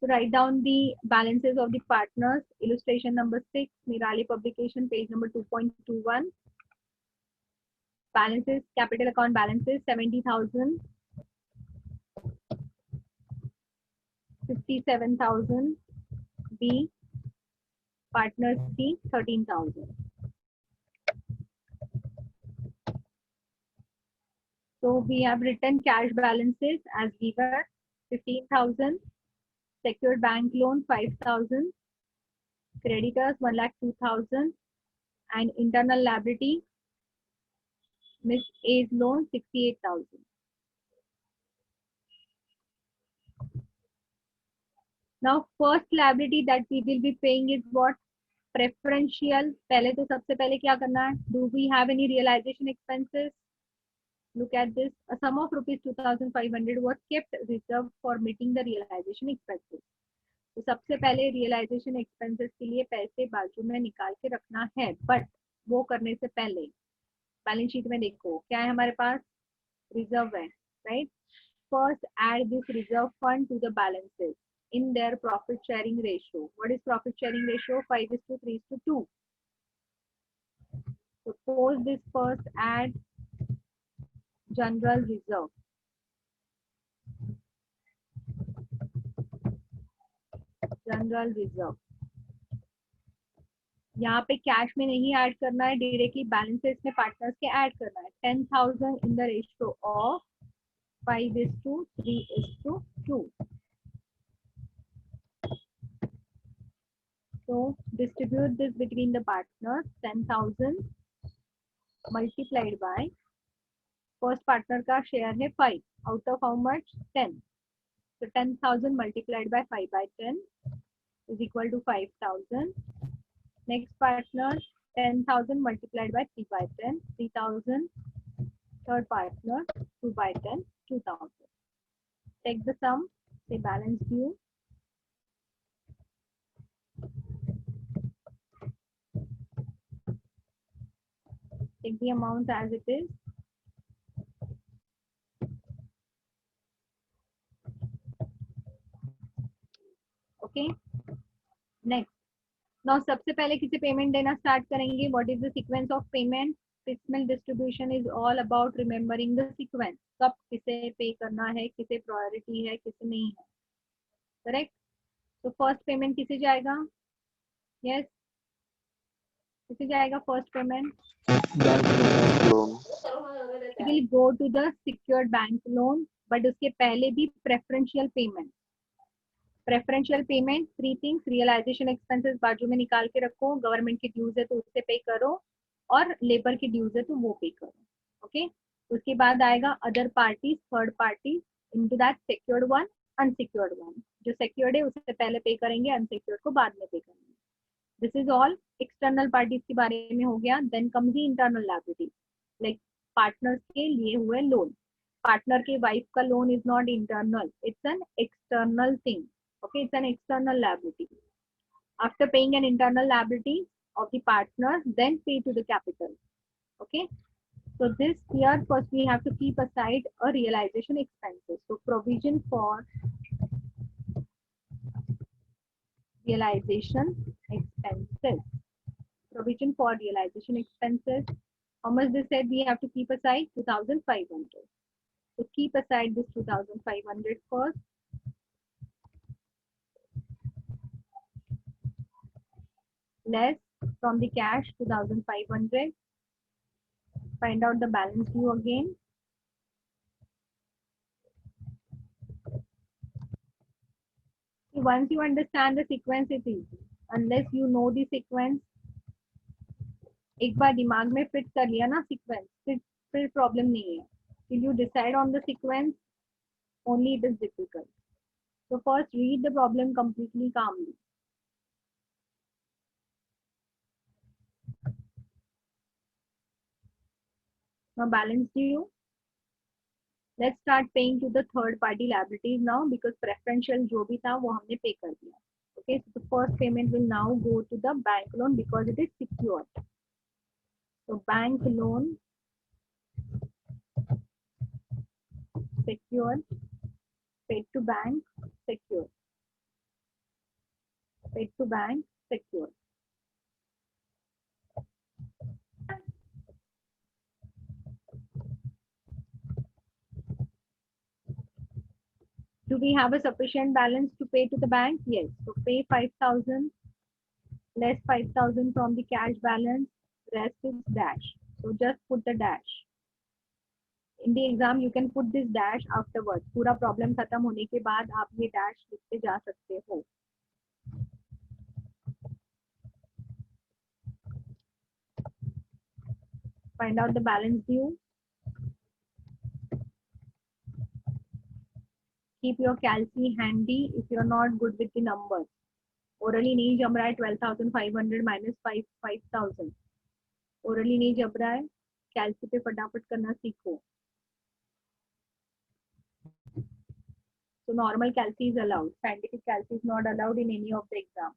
So write down the balances of the partners. Illustration number 6, Nirali publication, page number 2.21. Balances, capital account balances 70,000, 57,000. B, partners C, 13,000. So we have written cash balances as given 15,000, secured bank loan 5,000, creditors 1,02,000, and internal liability Miss A's loan 68,000. Now first liability that we will be paying is what? Preferential. पहले तो सबसे पहले क्या करना है? Do we have any realization expenses? Look at this. A sum of rupees 2,500 was kept reserved for meeting the realization expenses. तो सबसे पहले रियलाइजेशन एक्सपेंसेस के लिए पैसे बाजू में निकाल के रखना है, बट वो करने से पहले बैलेंस शीट में देखो क्या है हमारे पास, रिजर्व है, right. First add this reserve fund to the balances in their profit sharing ratio. What is profit sharing ratio? 5:3:2. Suppose this first add general reserve. General reserve. यहाँ पे कैश में नहीं ऐड करना है, डायरेक्टली बैलेंसेस में partners के add करना है. 10,000 in the ratio of 5:3:2. So distribute this between the partners. 10,000 multiplied by first partner का शेयर है 5 out of how much 10. So 10,000 multiplied by 5/10 is equal to 5,000. Next partner 10,000 multiplied by 3/10, 3,000. Third partner 2/10, 2,000. Take the sum, say balance due. Take the amount as it is. Okay. Next. Now सबसे पहले किसे payment देना start करेंगे? What is the sequence of payment? Piecemeal distribution is all about remembering the sequence. कब किसे पे करना है, किसे प्रायोरिटी है, किसे नहीं है. करेक्ट. तो फर्स्ट पेमेंट किसे जाएगा? यस, किसे जाएगा first payment? Will go to the secured bank loan, but उसके पहले भी preferential payment. Preferential payment 3 things. Realisation expenses बाजू में निकाल के रखो, गवर्नमेंट की ड्यूज है तो उससे पे करो, और लेबर की ड्यूज है तो वो पे करो. ओके. उसके बाद आएगा other parties, third parties, into that secured one, unsecured one. जो सिक्योर्ड है उससे पहले पे करेंगे, अनसिक्योर्ड को बाद में पे करेंगे. This is all external parties के बारे में हो गया. Then comes the internal liability, like partners के लिए हुए लोन. पार्टनर के वाइफ का loan is not internal, it's an external thing. Okay, it's an external liability. After paying an internal liability of the partners, then pay to the capital. Okay. So this here first we have to keep aside a realization expenses. So provision for realization expenses. Provision for realization expenses. How much they said we have to keep aside? 2,500. So keep aside this 2,500 first. Less from the cash 2,500. Find out the balance due again. Once you understand the sequence, it's easy. Unless you know the sequence, एक बार दिमाग में fit कर लिया ना sequence, फिर problem नहीं है. Till you decide on the sequence, only it is difficult. So first read the problem completely calmly. Now balance due. Let's start paying to the third party liabilities now, because preferential जो भी था वो हमने पे कर दिया. Okay, so the first payment will now go to the bank loan because it is secured. So bank loan secured, paid to bank secured. paid to bank secured. Do we have a sufficient balance to pay to the bank? Yes. So pay 5,000 less 5,000 from the cash balance, rest is dash. So just put the dash. In the exam you can put this dash afterwards. पूरा problem खत्म होने के बाद आप ये dash लिखते जा सकते हो. Find out the balance due. Keep your calci handy if you're not good with the numbers. Orally नहीं जम रहा है 12,500 minus 5,000. Orally नहीं जम रहा है. Calci पे फटाफट करना सीखो. So normal calci is allowed. Scientific calci is not allowed in any of the exam.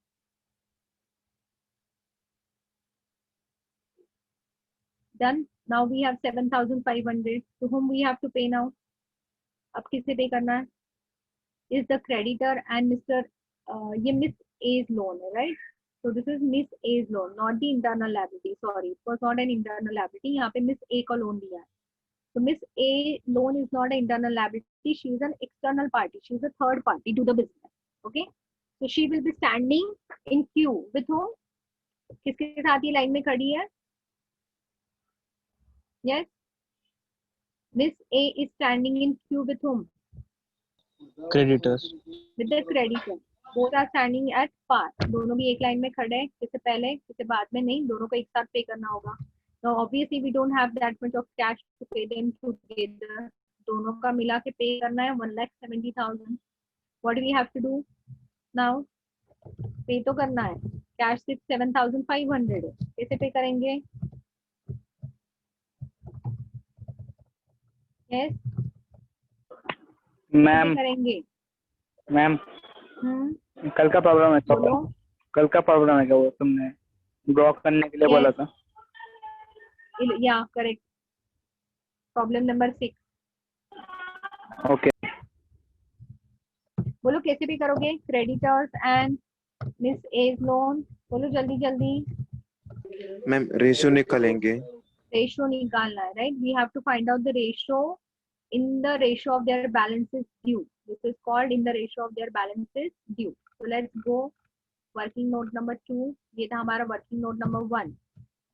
Done. Now we have 7,500. To whom we have to pay now? अब किसे पे करना है? Is the creditor and Mr. ये Miss A's loan है, right? So this is Miss A's loan, not the internal liability. Sorry, it was not an internal liability. यहाँ पे Miss A का loan दिया है. So Miss A loan is not an internal liability. She is an external party. She is a third party to the business. Okay. So she will be standing in queue with whom? किसके साथ ये line में खड़ी है? Yes. Miss A is standing in queue with whom? Creditors. With the creditor. Both are standing at par. दोनों भी एक line में खड़े हैं. किसे पहले किसे बाद में नहीं. दोनों को एक साथ पे करना होगा. Now obviously we don't have that much of cash to pay them together. दोनों का मिला के पे करना है 1,70,000. What do we have to do now? पे तो करना है. Cash सिर्फ 7,500 है. कैसे पे करेंगे? Yes. मैम करेंगे. मैम कल का प्रॉब्लम है. बोलो. कल का प्रॉब्लम है क्या? वो तुमने ड्रॉ करने के लिए बोला था. Yeah, correct. Problem number 6. Okay. बोलो कैसे भी करोगे? Creditors and Miss A's loan. बोलो जल्दी जल्दी. मैम रेशियो निकालेंगे. Ratio निकालना है, right? We have to find out the ratio in the ratio of their balances due. This is called in the ratio of their balances due. So let's go. Working note number 2. ये था हमारा working note number 1.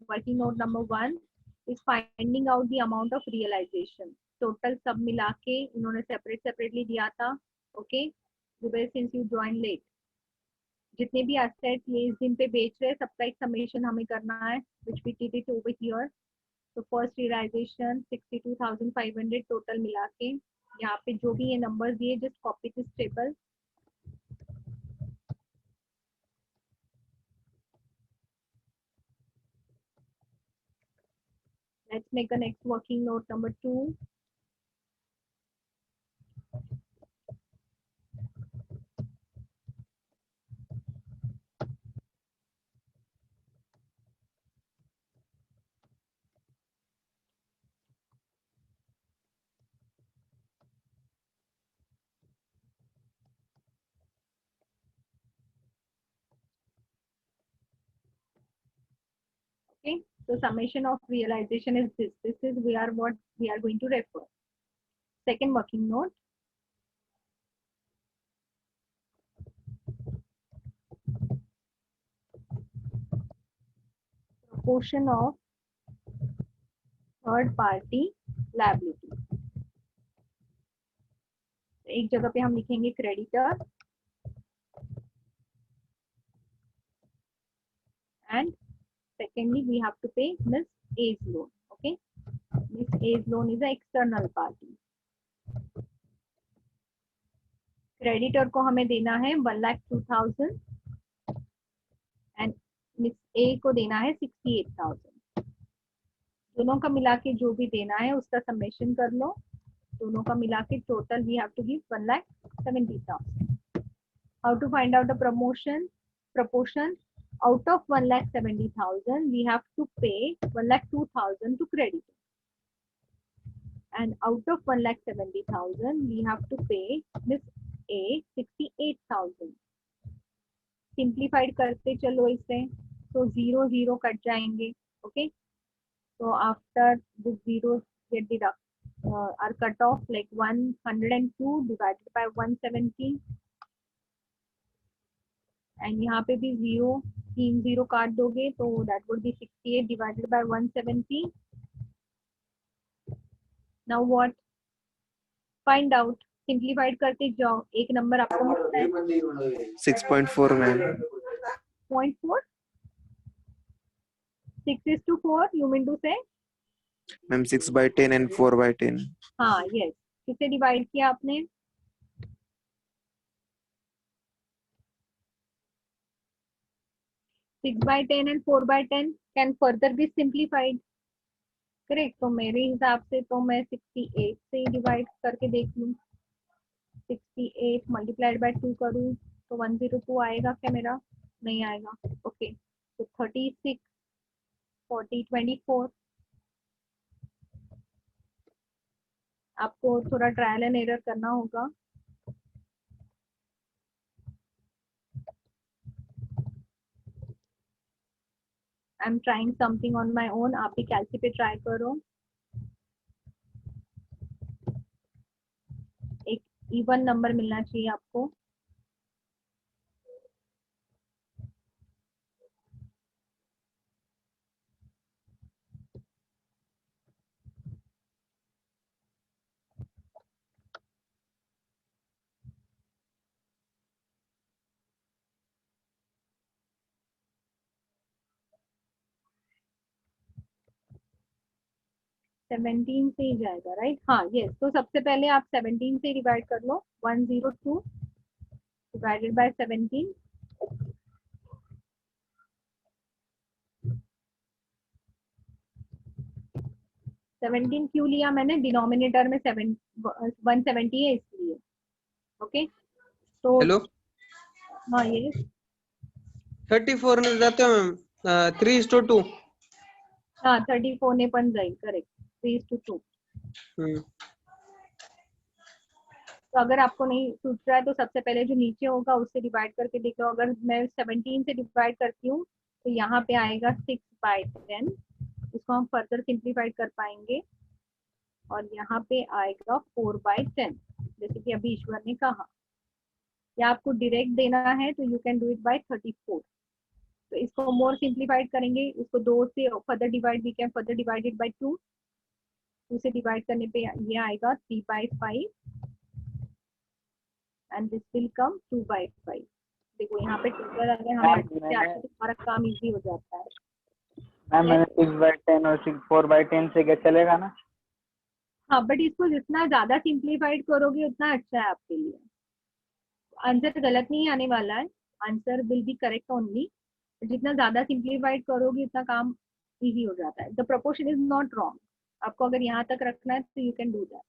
Working note number 1 is finding out the amount of realization. Total सब मिला के इन्होंने separately दिया था. Okay. Zubair, since you joined late. जितने भी assets ये इस दिन पे बेच रहे हैं सबका एक summation हमें करना है, which we did it over here. So first realization 62,500 total मिला के. यहाँ पे जो भी ये numbers दिए just copy this table. Let's make a next working note number 2. Okay, so summation of realization is this. This is what we are going to refer. Second working note. Proportion of third party liability. एक जगह पे हम लिखेंगे creditor and secondly we have to pay Miss A's loan. Okay, Miss A's loan is an external party. Creditor को हमें देना है 1,02,000 and Miss A को देना है 68,000. दोनों का मिला के जो भी देना है उसका समेशन कर लो. दोनों का मिला के total we have to give 1,70,000. How to find out the proportion? Out of 1,70,000 we have to pay 1,02,000 to creditor, and out of 1,70,000 we have to pay Miss A 68,000. Simplified करते चलो इसे, तो 0 0 कट जाएंगे. Okay, so after the zeros get deduct are cut off, like 102 divided by 170, and यहाँ पे भी 0 3 0 काट दोगे तो that would be 68 divided by 170. now what, find out, simplified करते जाओ, एक नंबर आपको मिलता है 6.4 ma'am. 0.4. 6 is to 4, you mean to say? Ma'am 6/10 and 4/10. हाँ, yes. किससे डिवाइड किया आपने? 6/10 and 4/10 can further be simplified. Correct. तो मेरे हिसाब से तो मैं 68 से डिवाइड करके देख लूँ. 68 मल्टीप्लाइड बाय 2 करूँ तो 102 आएगा क्या मेरा? नहीं आएगा. ओके, तो 36 40 24. आपको थोड़ा ट्रायल एंड एरर करना होगा. I am trying something on my own. आप भी कैलसी पे ट्राई करो. एक इवन नंबर मिलना चाहिए आपको. सेवनटीन से ही जाएगा, राइट? हाँ, यस. तो सबसे पहले आप 17 से डिवाइड कर लो. 102 डिवाइडेड बाय 17. सेवनटीन क्यों लिया मैंने? डिनोमिनेटर में 170 है इसलिए. ओके, तो हेलो, हाँ, ये 34 ने जाते हो मैम. 3:2. हाँ, 34 ने पण जाईल. करेक्ट, 3:2. तो अगर आपको नहीं सूझ रहा है तो सबसे पहले जो नीचे होगा उससे डिवाइड करके देख लो. अगर मैं 17 से डिवाइड करती हूँ तो यहाँ पे आएगा 6/10. इसको हम फर्दर सिंप्लीफाइड कर पाएंगे और यहाँ पे आएगा 4/10, जैसे कि अभी ईश्वर ने कहा. या आपको डायरेक्ट देना है तो you can do it by 34. तो इसको मोर सिंप्लीफाइड करेंगे. इसको 2 से further divide, we can further divide it by 2. 2 से डिवाइड करने पे ये आएगा 3/5 एंड दिस विल कम 2/5. देखो यहाँ पे टोटल अगर हमें 8 से आते तो हमारा काम इजी हो जाता है. मैम मैंने 6/10 और 4/10 से क्या चलेगा ना? हाँ, बट इसको जितना ज्यादा सिंप्लीफाइड करोगे उतना अच्छा है आपके लिए. आंसर गलत नहीं आने वाला है. Answer will be correct only. जितना ज्यादा सिंप्लीफाइड करोगे उतना काम इजी हो जाता है. The proportion is not wrong. आपको अगर यहाँ तक रखना है तो you can do that.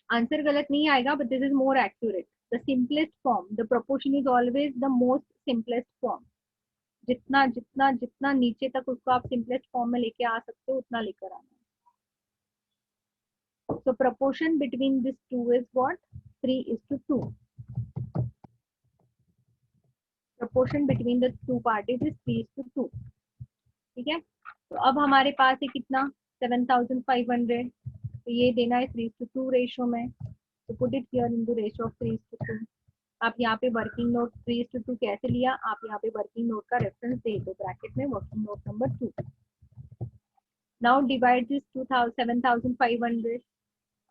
Answer गलत नहीं आएगा, but this is more accurate. The simplest form, the proportion is always the most simplest form. जितना जितना जितना नीचे तक उसको आप सिंपलेस्ट फॉर्म में लेके आ सकते हो उतना लेकर आना. So proportion between these two is what? 3:2. Proportion between the two parties is 3:2. ठीक है. तो अब हमारे पास है कितना? 7,500. तो ये देना है 3:2 रेशो में. तो put it here in the ratio of 3:2. आप यहाँ पे वर्किंग नोट 3:2 कैसे लिया? आप यहाँ पे वर्किंग नोट का रेफरेंस दे दो ब्रैकेट में, working note number 2. Now divide this 7,500.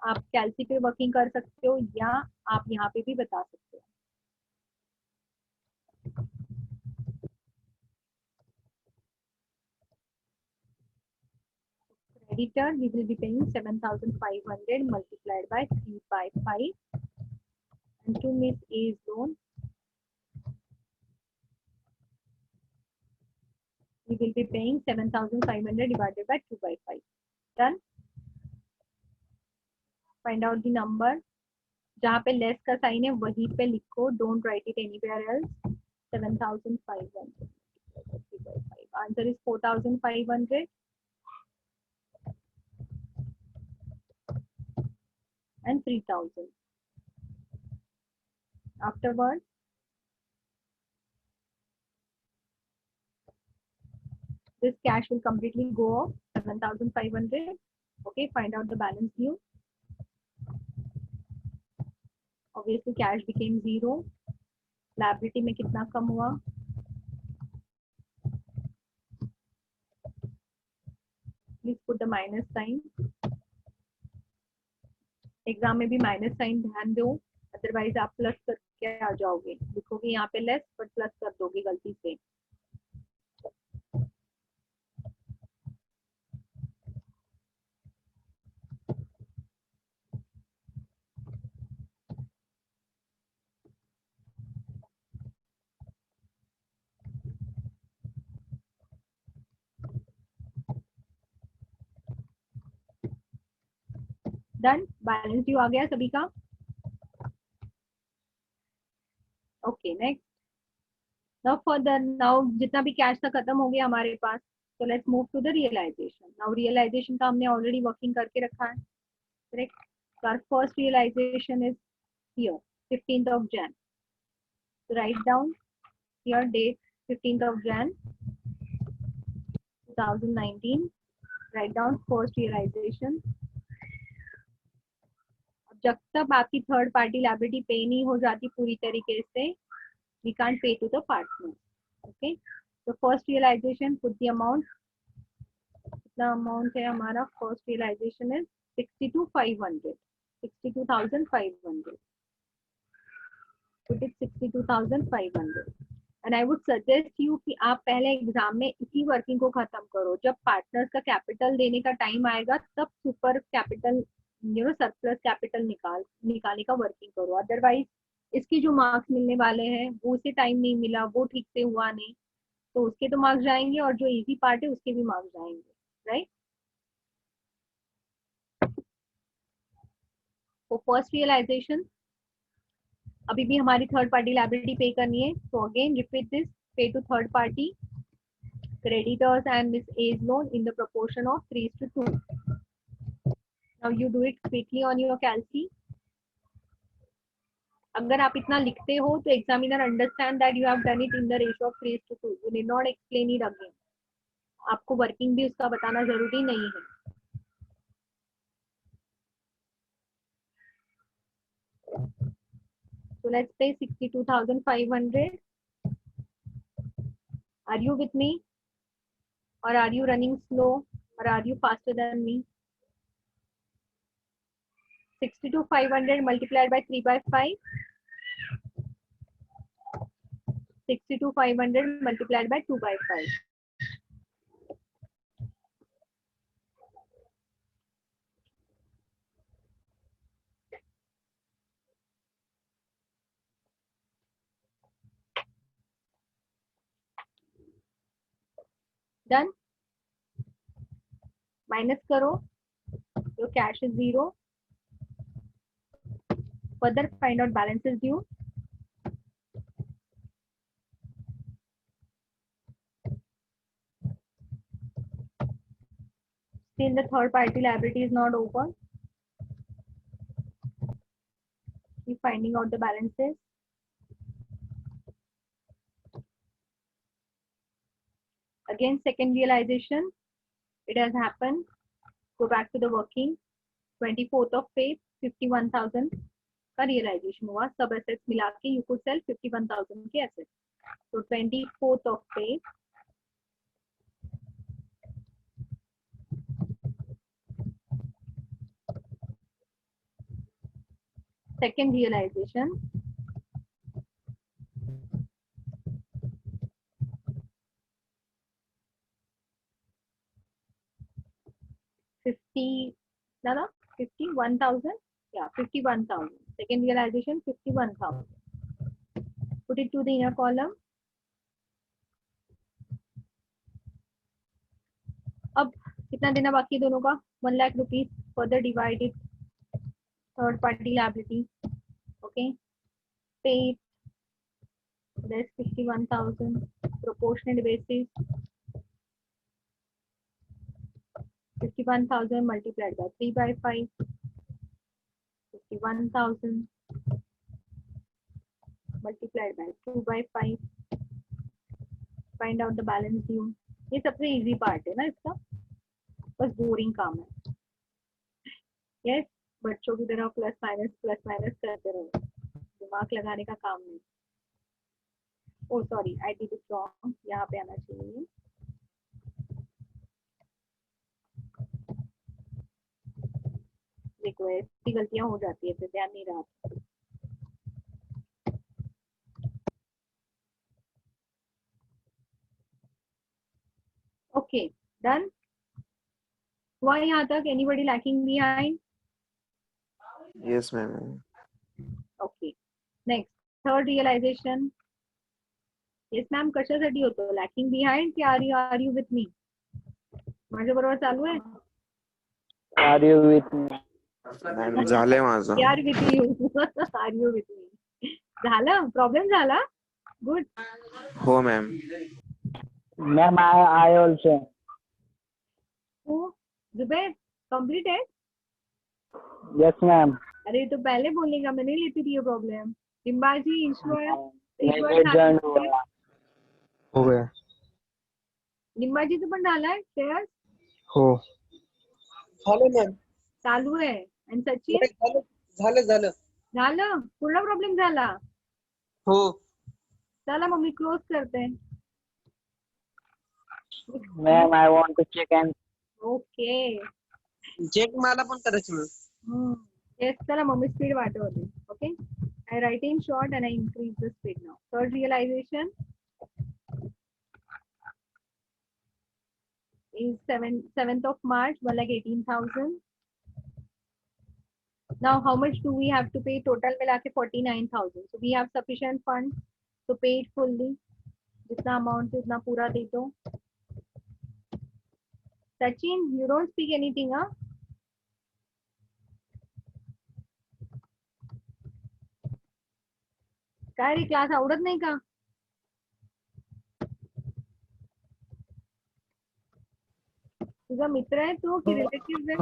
आप कैलसी पे वर्किंग कर सकते हो या आप यहाँ पे भी बता सकते हो. Creditor, we will be paying 7,500 multiplied by 3/5. And to Miss A's loan, we will be paying 7,500 divided by 2/5. Done. Find out the number. जहाँ पे लेस का साइन है वहीं पे लिखो. Don't write it anywhere else. 7,500. 3/5. Answer is 4,500 and 3,000. Afterwards, this cash will completely go off 7,500. Okay, find out the balance due. Obviously, cash became zero. Liability में कितना कम हुआ? Please put the minus sign. Exam में भी minus sign ध्यान दो, otherwise आप plus करके आ जाओगे, लिखोगे यहाँ पे लेस बट प्लस कर दोगे गलती से. डन, बैलेंस ड्यू आ गया सभी का. Okay, next. Now further, now जितना भी कैश था खत्म हो गया हमारे पास, तो let's move to the realisation. Now realisation का हमने ऑलरेडी वर्किंग करके रखा है, correct. our first realization is here, 15th of Jan. So write down here date 15th of Jan 2019. Write down first realization. जब तक आपकी थर्ड पार्टी लायबिलिटी पे नहीं हो जाती पूरी तरीके से, we can't pay to the partner. Okay, so first realization, put the amount. कितना अमाउंट है हमारा? First realisation is 62,500. 62,500. Put it 62,500. And I would suggest you कि आप पहले एग्जाम में इसी वर्किंग को खत्म करो. जब पार्टनर्स का कैपिटल देने का टाइम आएगा तब सुपर कैपिटल सरप्लस कैपिटल निकालने का वर्किंग करो. अदरवाइज इसके जो मार्क्स मिलने वाले हैं वो उसे टाइम नहीं मिला, वो ठीक से हुआ नहीं, तो उसके तो मार्क्स जाएंगे और जो इजी पार्ट है उसके भी मार्क्स जाएंगे, राइट. तो फर्स्ट रियलाइजेशन, अभी भी हमारी थर्ड पार्टी लायबिलिटी पे करनी है. So again repeat this, pay to third party creditors and Miss A's loan in the proportion of 3:2. Now you do it quickly on your calci. अगर आप इतना लिखते हो तो examiner understand that you have done it in the ratio of 3:2. You need not explain it again. आपको working भी उसका बताना जरूरी नहीं है. So let's say 62,500. Are you with me? Or are you running slow? Or are you faster than me? 62,500 multiplied by 3/5. 62,500 multiplied by 2/5. Done. Minus करो. Your cash is 0. Further find out balances due. Still the third party liability is not over. Keep finding out the balances. Again, second realization, it has happened. Go back to the working. 24th of Feb, 51,000 का realization हुआ. सब assets मिला के you could sell 51,000 के assets. So 24th of Feb, second realization, no, 51,000. Yeah, 51,000. Second realization 51,000. Put it to the inner column. अब कितना देना बाकी दोनों का? 1 lakh rupees. Further divided third party liability. Okay, pay it. There's 51,000. Proportionate basis. 51,000 multiplied by 3/5. 51,000. multiplied by 2/5. Find out the balance due. ये सबसे easy part है ना इसका, बस बोरिंग काम है. यस, बच्चों की तरह प्लस माइनस करते रहो, दिमाग लगाने का काम नहीं. Oh sorry, I did it wrong, यहाँ पे आना चाहिए. देखो ऐसी गलतियां हो जाती है, फिर ध्यान नहीं रहा. Okay, done. हुआ यहाँ तक? Anybody lacking behind? Yes, ma'am. Okay, next third realisation. Yes ma'am, कशासाठी होतो? लॅकिंग बिहाइंड की आर यू विथ मी? माझ्या बरोबर चालू आहे? Are you with me? Ma'am झालंय माझं. Are with you. Are you with me? झालं? प्रॉब्लेम झाला? गुड. हो मॅम. Ma'am, I also. हो, जुबैर कंप्लीटेड? Yes, ma'am. अरे तो पहले बोलने का, मैं नहीं लेती थी ये प्रॉब्लम. डिम्बाजी, ईश्वर मैं join हुआ. हो गया. डिम्बाजीचं पण झालंय शेअर? हो. झालं मॅम. चालू आहे. आणि सचिन? झालं. झालं? पूर्ण प्रॉब्लेम झाला? हो. चला मग मी क्लोज करते. Ma'am, I want to check and okay. Check मला पण करायचं मॅम. येस, चला मग मी स्पीड वाढवते. Okay, I write in short and I increase the speed now. Third realisation is 7th of March, 1,18,000. Now how much do we have to pay? Total मिला के 49,000. So we have sufficient funds to pay it fully. जितना amount है उतना पूरा दे दो. Sachin, you don't speak anything, huh? काय रे, class आवडत नाही का? तुझा मित्र आहे तो की रिलेटिव्ह आहे?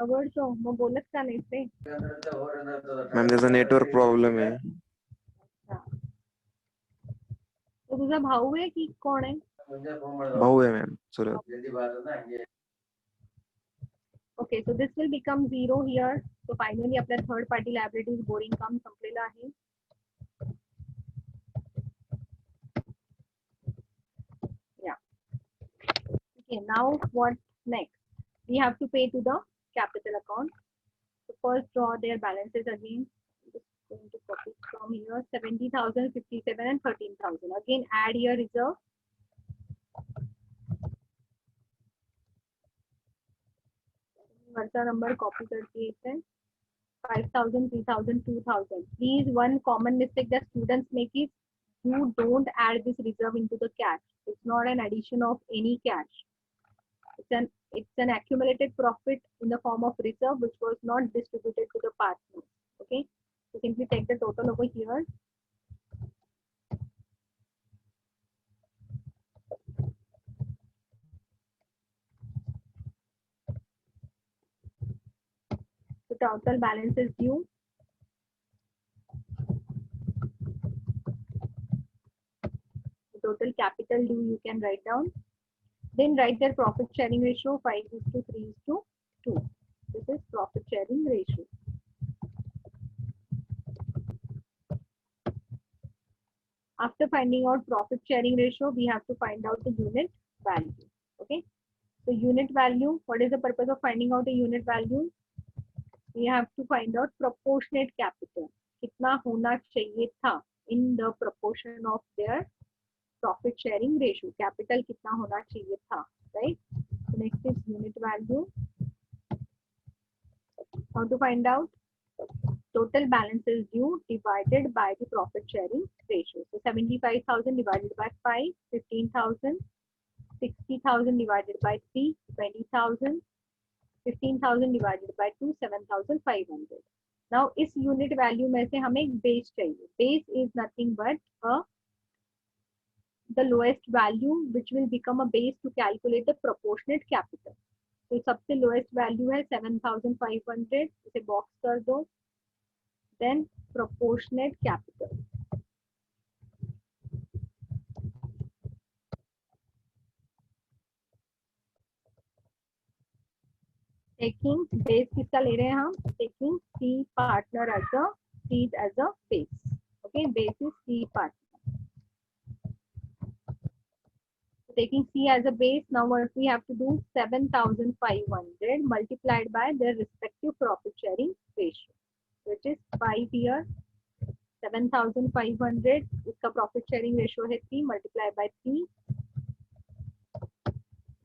आवडतो, मग बोलत का नाही ते? मॅम त्याचा नेटवर्क प्रॉब्लेम आहे. तो तुझा भाऊ आहे की कोण आहे? भाऊ आहे मॅम चुलत. Okay, so this will become 0 here. So finally आपल्या थर्ड पार्टी लायबिलिटीज बोरिंग काम संपलेलं आहे. Okay, now what next? We have to pay to the capital account. So first draw their balances again. Just going to copy from here. 70,000, 57 and 13,000. Again add here reserve. वरचा number copy करके येते. 5,000, 3,000, 2,000. Please, one common mistake that students make is you don't add this reserve into the cash. It's not an addition of any cash. It's an accumulated profit in the form of reserve which was not distributed to the partners. Okay, so simply take the total over here. The total balance is due. The total capital due you can write down. Then write their profit sharing ratio 5:3:2. This is profit sharing ratio. After finding out profit sharing ratio, we have to find out the unit value. Okay. So unit value, what is the purpose of finding out the unit value? We have to find out proportionate capital. कितना होना चाहिए था in the proportion of their profit sharing ratio. Capital कितना होना चाहिए था, right? So next is unit value. How to find out? Total balance is due divided by the profit sharing ratio. So 75,000 divided by 5, 15,000, 60,000 divided by 3, 20,000, 15,000 divided by 2, 7,500. Now इस unit value में से हमें एक base चाहिए. Base is nothing but the lowest value which will become a base to calculate the proportionate capital. तो सबसे lowest value है 7,500. इसे box कर दो. Then proportionate capital. Taking base किसका ले रहे हैं हम, taking C partner as a base. Okay, base is C partner. Taking C as a base, now what we have to do, 7,500 multiplied by their respective profit sharing ratio, which is 5 here. 7,500 इसका profit sharing ratio है 3, multiplied by 3,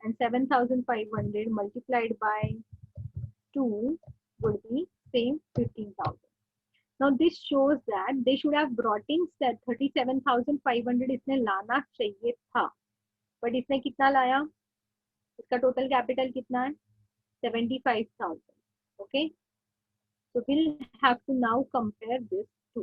and 7,500 multiplied by 2 would be same 15,000. Now this shows that they should have brought in 37,500 इसने लाना चाहिए था, but इसने कितना लाया, इसका टोटल कैपिटल कितना है 75,000. Okay, so we'll have to now compare this to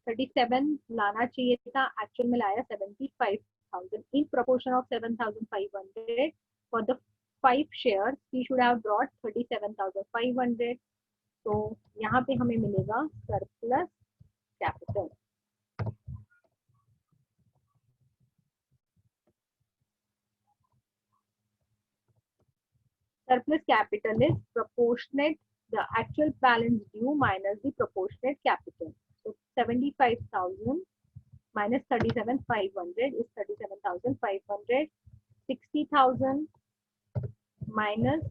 37 लाना चाहिए था, एक्चुअल में लाया 75,000. in proportion of 7,500 for the 5 shares he should have brought 37,500. तो यहाँ पे हमें मिलेगा surplus capital. Surplus capital is proportionate the actual balance due minus the proportionate capital. So 75,000 minus 37,500 is 37,500. 60,000 minus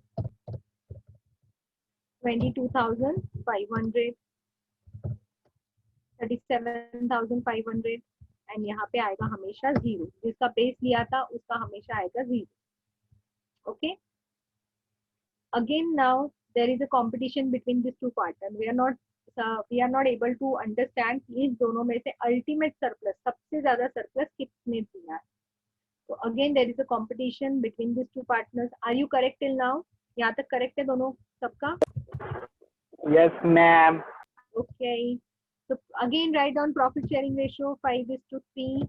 22,500, 37,500, and यहाँ पे आएगा हमेशा 0. जिसका बेस लिया था उसका हमेशा आएगा 0. Okay, again now there is a competition between these two partners. We are not able to understand कि इस दोनों में से ultimate surplus, सबसे ज्यादा surplus किसने दिया है. So again there is a competition between these two partners. Are you correct till now? यहाँ तक correct है दोनों सबका? Yes, ma'am. Okay. So again write down profit sharing ratio 5:3.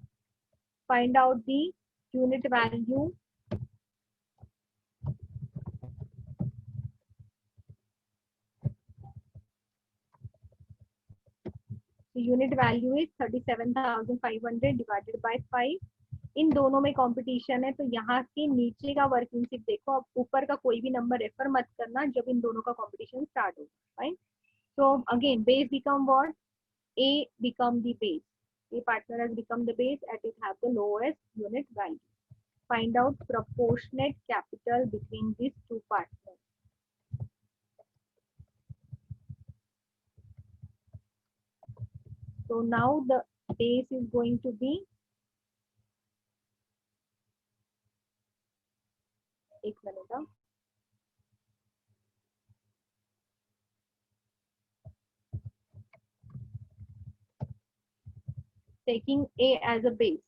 Find out the unit value. So unit value is 37,500 divided by 5. इन दोनों में competition है, तो यहाँ के नीचे का वर्किंग सिर्फ देखो, अब ऊपर का कोई भी नंबर रेफर मत करना जब इन दोनों का कंपटीशन स्टार्ट होगा. Fine. So again base become what? A become the base. A partner has become the base and it have the lowest unit value. Find out proportionate capital between these two partners. So now the base is going to be, एक minute, taking A as a base.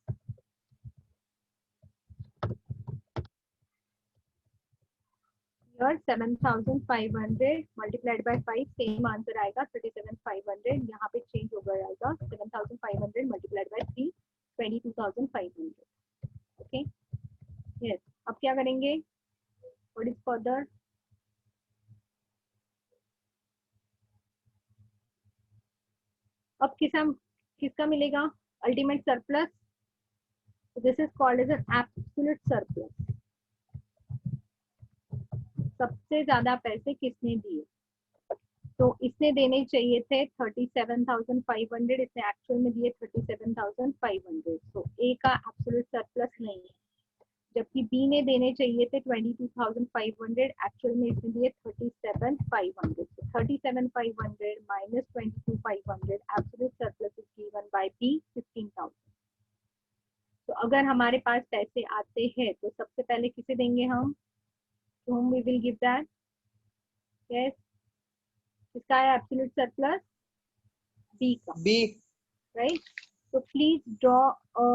Here 7,500 multiplied by 5, same answer आएगा 37,500. यहाँ पे change हो गया आएगा 7,500 multiplied by 3, 22,500. Okay. Yes. अब क्या करेंगे? What is further? अब किसका मिलेगा ultimate surplus? This is called as an absolute surplus. सबसे ज्यादा पैसे किसने दिए? तो इसने देने चाहिए थे 37,500, इसने एक्चुअल में दिए 37,500. तो ए का एब्सोल्यूट सरप्लस नहीं है, जबकि बी ने देने चाहिए थे 22,500, एक्चुअल में इसने दिए 37,500. So 37,500 minus 22,500, absolute surplus is given by B 15,000. तो अगर हमारे पास पैसे आते हैं तो सबसे पहले किसे देंगे हम? To whom we will give that? Yes. किसका है absolute surplus? B का. B. Right? So please draw a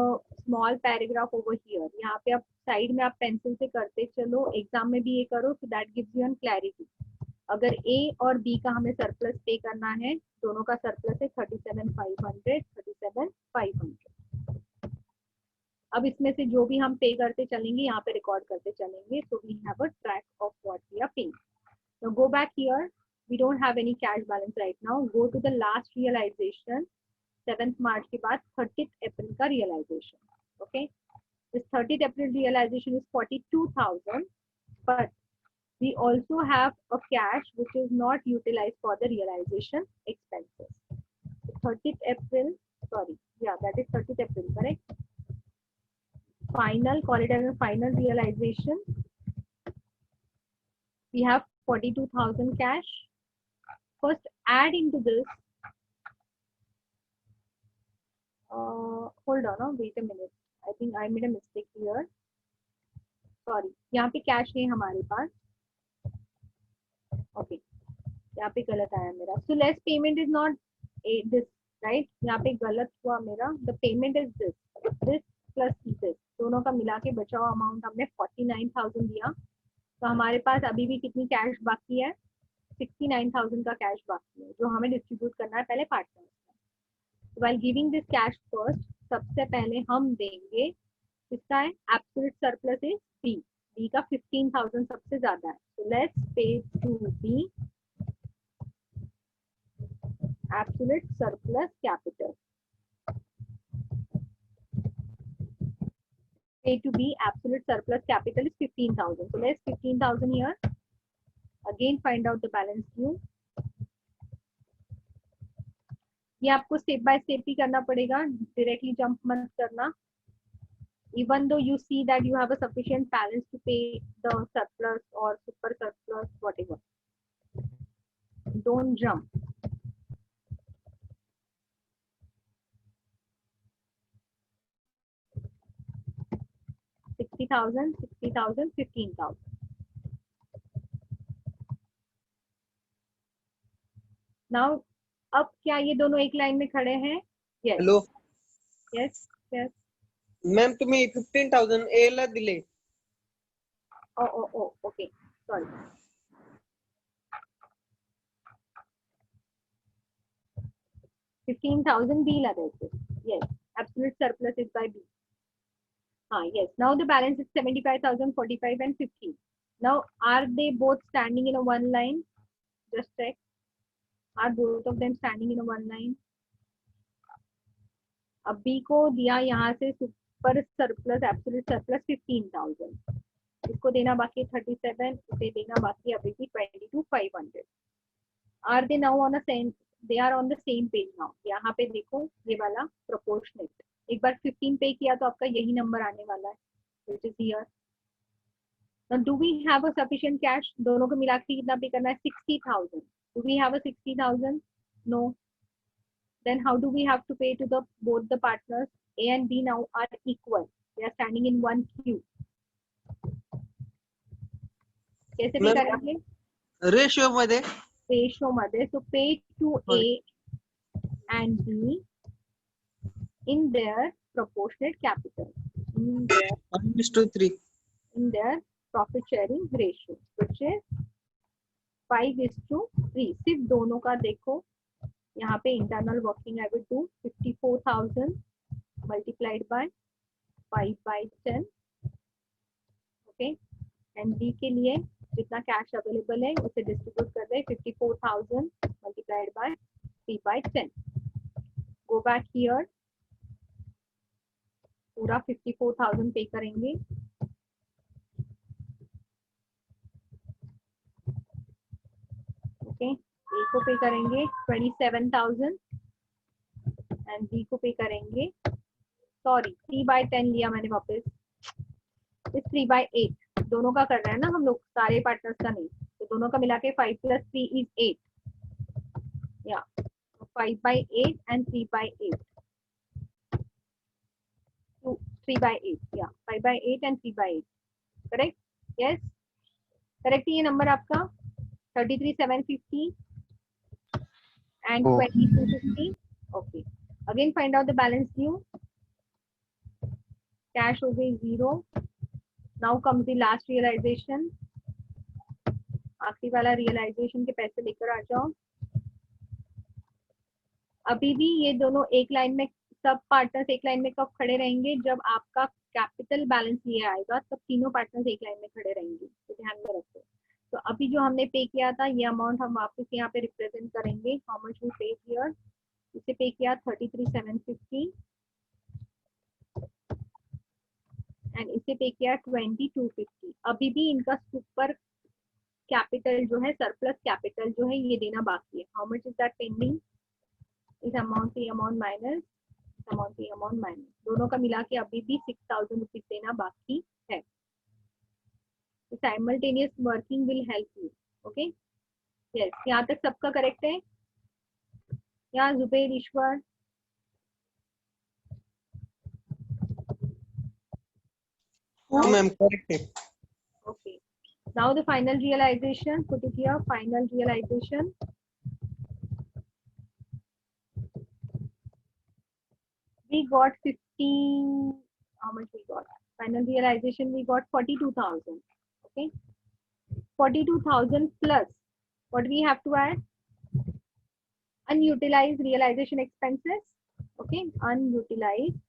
small paragraph over here. यहाँ पे आप साइड में आप पेंसिल से करते चलो, एग्जाम में भी ये करो, so that gives you an clarity. अगर A और B का हमें सरप्लस पे करना है, दोनों का सरप्लस है 37,500, 37,500. अब इसमें से जो भी हम पे करते चलेंगे यहाँ पे रिकॉर्ड करते चलेंगे. So we have a track of what we are paying. Now go back here. We don't have any cash balance right now. Go to the last realization. 7th March के बाद 30th April का realization. Okay. This 30th April realization is 42,000, but We also have a cash which is not utilized for the realization expenses. 30th April, sorry, yeah, that is 30th April, correct? Final, call it as a final realization. We have 42,000 cash. First, add into this. Hold on, wait a minute. I think I made a mistake here. Sorry, यहाँ पे cash है हमारे पास. Okay, यहाँ पे गलत आया मेरा. So less payment is not this, right? यहाँ पे गलत हुआ मेरा. The payment is this plus this. दोनों का मिला के बचा हुआ अमाउंट हमने 49,000 दिया. तो हमारे पास अभी भी कितनी कैश बाकी है? 69,000 का कैश बाकी है जो हमें डिस्ट्रीब्यूट करना है पहले पार्टनर्स में. While giving this cash first, सबसे पहले हम देंगे किसका है? Absolute surplus is B. B का 15,000 सबसे ज्यादा है. So let's pay to B absolute surplus capital. Pay to B absolute surplus capital is 15,000. So let's 15,000 here. Again find out the balance due. ये आपको स्टेप बाय स्टेप ही करना पड़ेगा, directly jump मत करना. Even though you see that you have a sufficient balance to pay the surplus or super surplus, whatever, don't jump. $60,000, $60,000, $15,000. Now, अब क्या ये दोनों एक लाइन में खड़े हैं? Yes. Hello Yes. Yes. Ma'am तुम्ही 15,000 ए ला दिले. Oh. Okay. Sorry. $15,000 B ला देते. Yes. Absolute surplus is by B. Yes. Now the balance is 75,000, 45, and 15. Now, are they both standing in a one line? Just check. Are both of them standing in a one line? अब B को दिया यहाँ से super surplus absolute surplus 15,000. इसको देना बाकी 37, इसे देना बाकी अभी भी 22,500. Are they now on a same? They are on the same page now. यहाँ पे देखो ये वाला प्रोपोर्शनेट. एक बार 15 पे किया तो आपका यही नंबर आने वाला है, which is here. Now, do we have a sufficient cash? दोनों को मिला के कितना पे करना है? 60,000. Do we have a 60,000? No. Then how do we have to pay to the both the partners? A and B now are equal. They are standing in one queue. कैसे पे करेंगे? रेशियो मध्ये. Ratio मध्ये. So pay to A and B in their proportionate capital. In their 1:3. in their profit sharing ratio, which is 5:3. सिर्फ दोनों का देखो, यहाँ पे internal working I will do 54,000 multiplied by 5/10. Okay. And D के लिए जितना कैश अवेलेबल है उसे डिस्ट्रीब्यूट कर दे. 54,000 multiplied by 3/10. Go back here. पूरा 54,000 पे करेंगे. ओके. ए को पे करेंगे 27,000 एंड बी को पे करेंगे, सॉरी 3/10 लिया मैंने वापस. इस 3/8 दोनों का कर रहे हैं ना हम लोग, सारे पार्टनर्स का नहीं. तो दोनों का मिला के 5 + 3 is 8. या 5/8 and 3/8. 3/8. या 5/8 and 3/8. करेक्ट? Yes correct. ये नंबर आपका 33,750 and 2250. Okay. Again find out the balance due. Cash हो गई 0. Now comes the last realization. आखिरी वाला realization के पैसे लेकर आ जाओ. अभी भी ये दोनों एक लाइन में, सब पार्टनर्स एक लाइन में कब खड़े रहेंगे? जब आपका कैपिटल बैलेंस ये आएगा तब तीनों पार्टनर्स एक लाइन में खड़े रहेंगे. तो ध्यान में रखो. तो अभी जो हमने पे किया था ये अमाउंट हम वापस यहाँ पे रिप्रेजेंट करेंगे. हाउ मच वी पे हियर? इसे पे किया 33,750 एंड इसे पे किया 2250. अभी भी इनका सुपर कैपिटल जो है, सरप्लस कैपिटल जो है ये देना बाकी है. How much is that pending? इस अमाउंट से अमाउंट माइनस अमाउंट से अमाउंट माइनस, दोनों का मिला के अभी भी 6,000 रुपीज देना बाकी है. Simultaneous working will help you. Okay, yes, यहाँ तक सबका करेक्ट है? यहाँ जुबेर, ईश्वर, मैम करेक्ट है. okay. Now the final realization, put it here, final realization. We got 15, how much we got? Final realization we got 42,000. Okay, 42,000 plus what we have to add? Unutilized realization expenses. Okay, unutilized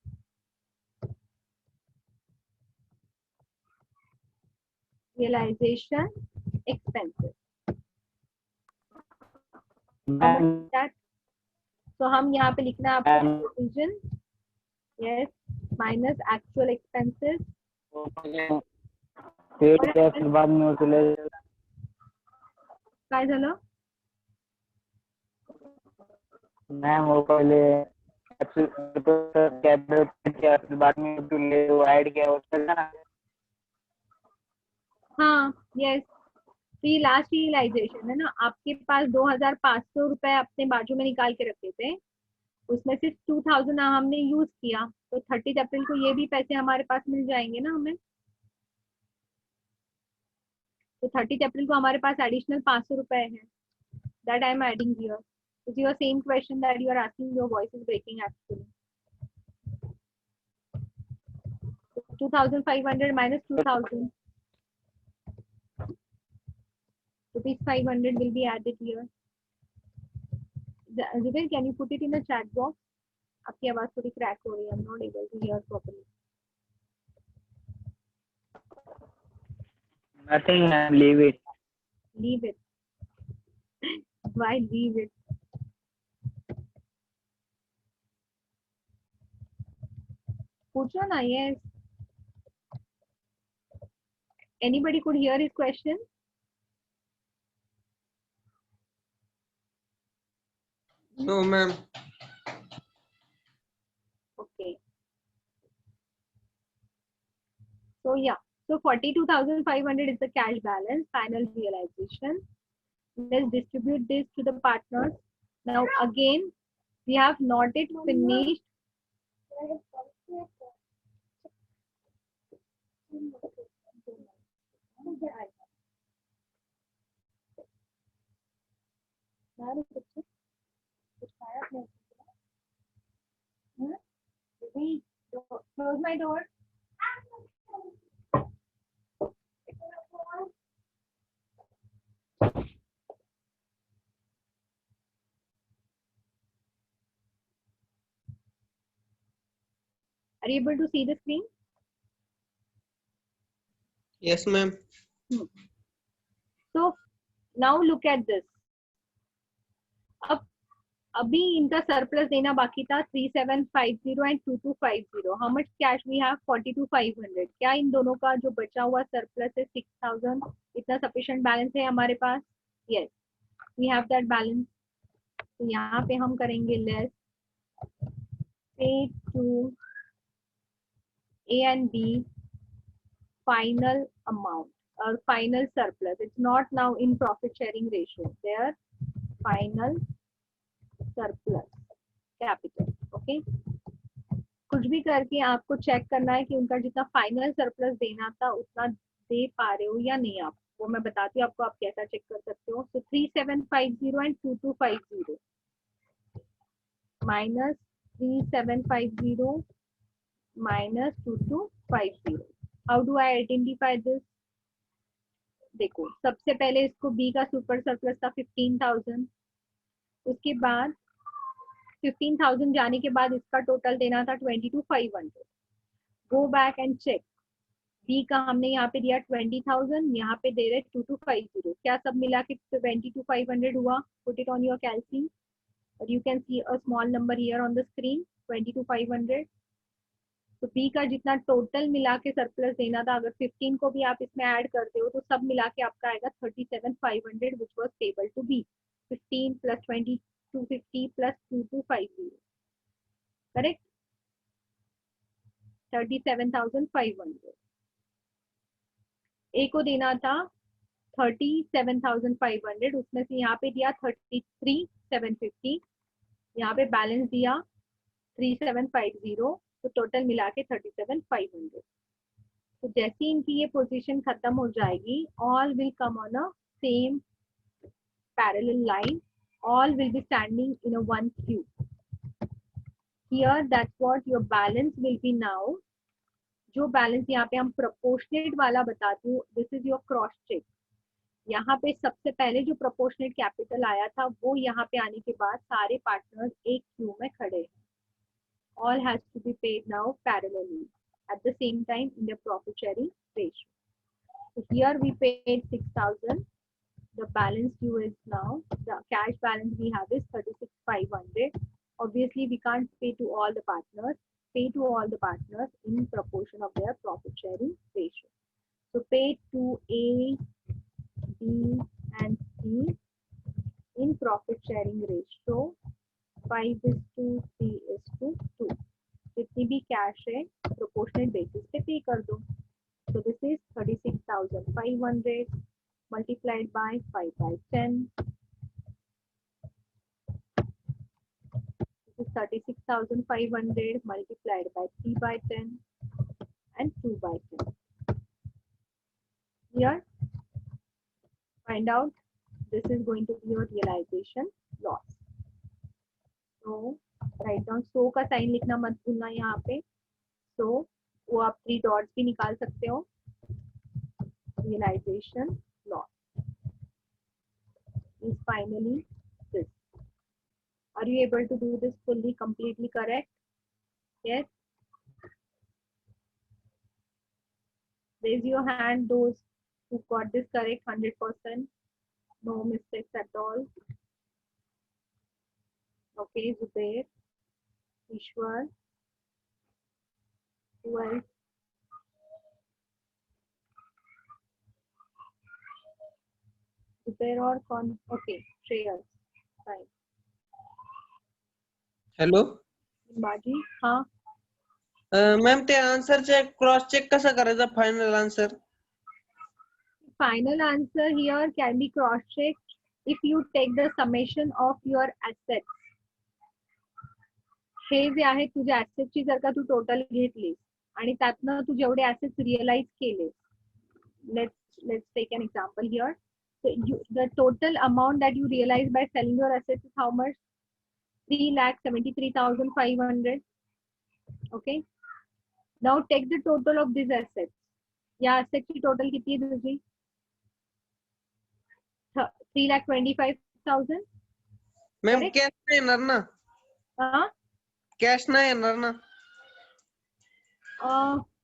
realization expenses. How much is that? So हम यहाँ पे लिखना है आपको provision, yes, minus actual expenses. Paid cash बाद में utilise काय झालं? मैम वो पहले कैपिटल कैश बाद में यूटिलाइज वो ऐड किया उसका ना. हाँ, यस, तो ये लास्ट रियलाइजेशन है ना. आपके पास 2,500 रुपए अपने बाजू में निकाल के रखे थे, उसमें से 2,000 हमने यूज किया, तो 30 अप्रैल को ये भी पैसे हमारे पास मिल जाएंगे ना हमें. तो 30 अप्रैल को हमारे पास एडिशनल 500 रुपए है. That I am adding here. Is your same question that you are asking? Your voice is breaking actually. 2,500 minus 2,000. Rupees 500 will be added here. Zubair, can you put it in the chat box? आपकी आवाज थोड़ी crack हो रही है. I'm not able to hear properly. Nothing, ma'am. Leave it. Leave it. Why leave it? पूछो ना. Yes. Anybody could hear his question? No ma'am. Okay. So yeah. So 42,500 is the cash balance, final realization. Let's distribute this to the partners. Now again, we have not yet finished. Close my door. Are you able to see the screen? Yes ma'am. So now look at this. अब अभी इनका surplus देना बाकी था 3,750 and 2,250. How much cash we have? 42,500. क्या इन दोनों का जो बचा हुआ सरप्लस है 6,000, इतना सफिशिएंट बैलेंस है हमारे पास? Yes, we have that balance. तो यहाँ पे हम करेंगे less pay to A and B final amount or final surplus. It's not now in profit sharing ratio. Their final surplus capital. Okay. कुछ भी करके आपको चेक करना है कि उनका जितना फाइनल सरप्लस देना था उतना दे पा रहे हो या नहीं. आप वो मैं बताती हूँ आपको, आप कैसा चेक कर सकते हो. तो 3,750 and 2,250 minus 3,750 minus 2,250. How do I identify this? देखो, सबसे पहले इसको B का सुपर सरप्लस था 15,000. उसके बाद 15,000 जाने के बाद इसका टोटल देना था 22,500. Go back and check. B का हमने यहाँ पे दिया 20,000, यहाँ पे दे रहे 2,250. क्या सब मिला के 22,500 हुआ? Put it on your calculator. Or you can see a small number here on the screen, 22,500. तो बी का जितना टोटल मिला के सरप्लस देना था, अगर 15 को भी आप इसमें ऐड करते हो तो सब मिला के आपका आएगा 37,500 which was payable to B. 15 plus 20 250 plus 2250. Correct. 37,500. A को देना था 37,500, उसमें से यहाँ पे दिया 33,750, यहाँ पे बैलेंस दिया 3750, तो टोटल मिला के 37,500. तो जैसे इनकी ये पोजीशन खत्म हो जाएगी, all will come on a same parallel line, all will be standing in a one queue. Here that's what your balance will be now. जो बैलेंस यहाँ पे हम प्रोपोर्शनेट वाला बताती हूँ, this is your cross check. यहाँ पे सबसे पहले जो प्रोपोर्शनेट कैपिटल आया था वो यहाँ पे आने के बाद सारे पार्टनर्स एक क्यू में खड़े हैं. All has to be paid now parallelly at the same time in the profit sharing ratio. So here we paid 6,000. The balance due is now, the cash balance we have is 36,500. Obviously we can't pay to all the partners. Pay to all the partners in proportion of their profit sharing ratio. So pay to A, B and C in profit sharing ratio 5:3:2. जितनी भी cash है proportional basis पे पे कर दो. So this is 36,500 multiplied by 5/10. This is 36,500 multiplied by 3/10 and 2/10. Here, find out this is going to be your realization loss. So write down so का sign लिखना मत भूलना यहाँ पे. So वो आप 3 डॉट्स भी निकाल सकते हो. Realization loss is finally this. Are you able to do this fully, completely correct? Yes. Raise your hand those who got this correct 100%. No mistakes at all. Okay, Zubair, Ishwar, who else? Zubair or कौन? Okay, Shreyas. Fine. Hello बाजी, हाँ. Ma'am ते answer check cross check कसं करायचं final answer. Final answer here can be cross-checked if you take the summation of your assets. हे जे आहे तुझ्या ऍसेटची जर का तू टोटल घेतलीस आणि त्यातनं तू जेवढे ऍसेट्स रिअलाइज केले, let's take an example here. So the total amount that you realize by selling your assets is how much? 3,73,500. Okay. Now take the total of these assets. या ऍसेटची टोटल किती आहे तुझी? 3,25,000. Ma'am Correct? कॅश नाही येणार ना. हा. Cash नाही येणार ना.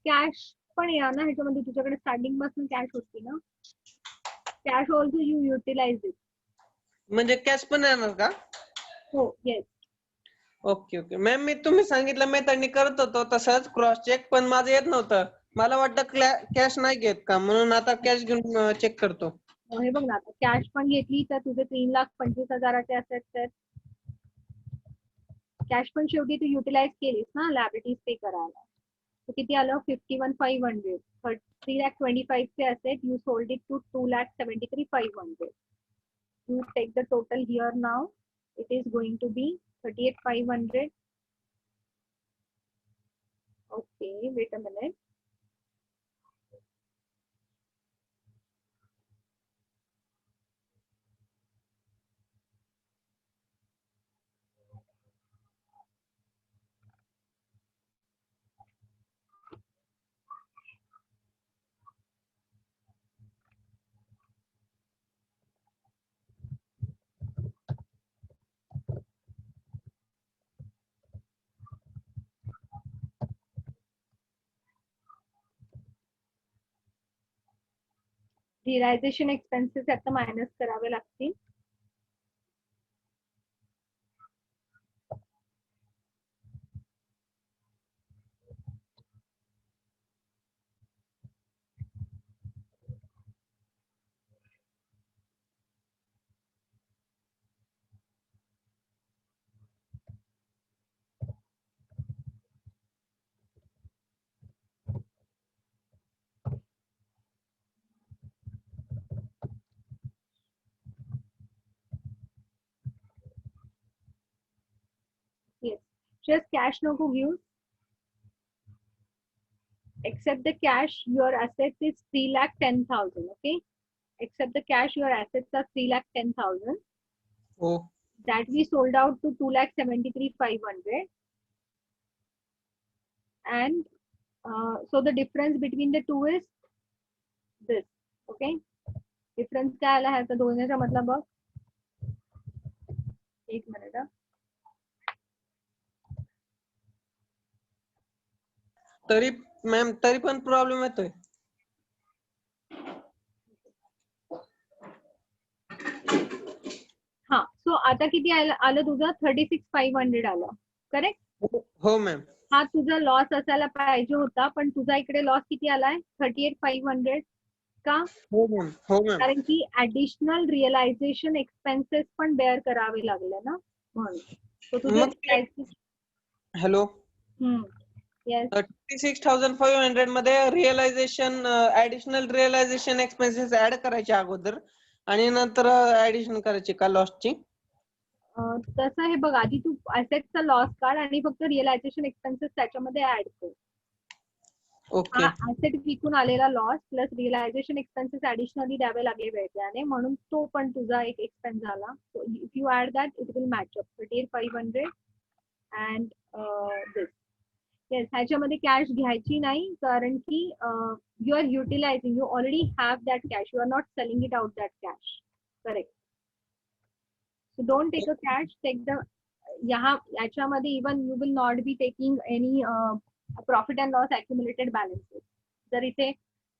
कॅश पण येणार ना ह्याच्यामध्ये. तुझ्याकडे स्टार्टिंग पासून कॅश होती ना. Cash also you utilise it. म्हणजे कॅश पण येणार का. हो. येस. ओके ओके मॅम, मी तुम्ही सांगितलं मेथडनी करत होतो तसंच क्रॉस चेक, पण माझं येत नव्हतं. मला वाटतं कॅश नाही घेत का, म्हणून आता कॅश घेऊन चेक करतो. हे बघ ना, आता कॅश पण घेतली तर तुझे 3,25,000चे असेट्स आहेत. कॅश पण शेवटी तू युटिलाइज केलीस ना लायबिलिटीज पे करायला. तर किती आलं? 51,500. 3,25,000चे asset you sold it to 2,73,500. You take the total here now. It is going to be 38,500. Okay, wait a minute. Realization expenses आता मायनस करावे लागतील. just cash नको घेऊ. Except the cash, your assets is 3,10,000. Okay. Except the cash, your assets are 3,10,000. हो That we sold out to 2,73,500. And so the difference between the two is this. Okay. Difference क्या आला है तो दोनों का मतलब बघ. एक मिनिट हा. तरी मॅम तरी पण प्रॉब्लेम येतोय. हा. सो आता किती आलं तुझं 36,500 आलं. करेक्ट. हो मॅम. हा तुझा लॉस असायला पाहिजे होता पण तुझा इकडे लॉस किती आलाय 38,500 का. हो मॅम. हो मॅम. कारण की ऍडिशनल रिअलायझेशन एक्सपेन्सेस पण बेअर करावे लागले ना म्हणून. तो तुझे हॅलो. येस 36,500 मध्ये realisation additional realisation expenses add करायचे अगोदर आणि नंतर ऍडिशन करायची का लॉसची. तसं हे बघ आधी तू असेटचा लॉस काढ आणि फक्त रिअलायझेशन एक्सपेन्सेस त्याच्यामध्ये ऍड कर. ओके. हा ऍसेट विकून आलेला loss plus realisation expenses additionally द्यावे लागले वेगळ्याने म्हणून तो पण तुझा एक एक्सपेन्स झाला. If you add that it will match up 38,500 and this. Yes ह्याच्यामध्ये कॅश घ्यायची नाही कारण की you are utilising you already have that cash you are not selling it out that cash. Correct. So don't take a cash, take the याच्यामध्ये even you will not be taking any profit and loss accumulated balances. जर इथे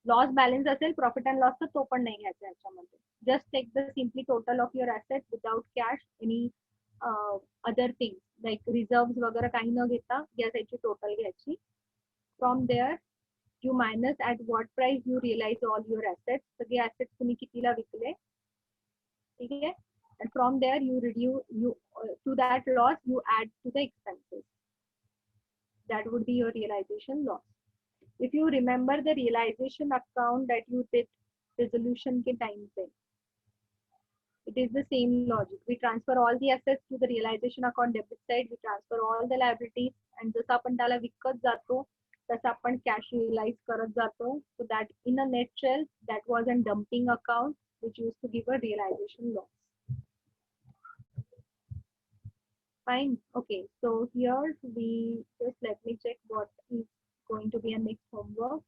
loss balance असेल profit and loss तर तो पण नाही घ्यायचा याच्यामध्ये. Just take the simply total of your assets without cash any other things like reserves वगैरे काही न घेता या साईडची टोटल घ्यायची. From there you minus at what price you realize all your assets. सगळे assets तुम्ही कितीला विकले. ठीक आहे. And from there you reduce to that loss you add to the expenses. That would be your realization loss. If you remember the realization account that you did resolution के time पे, it is the same logic. We transfer all the assets to the realization account debit side. We transfer all the liabilities and जसं आपण त्याला विकत जातो तसं आपण cash realize करत जातो. So that in a nutshell that was a dumping account which used to give a realization loss. Fine. Okay. So here we just let me check what is going to be a next homework.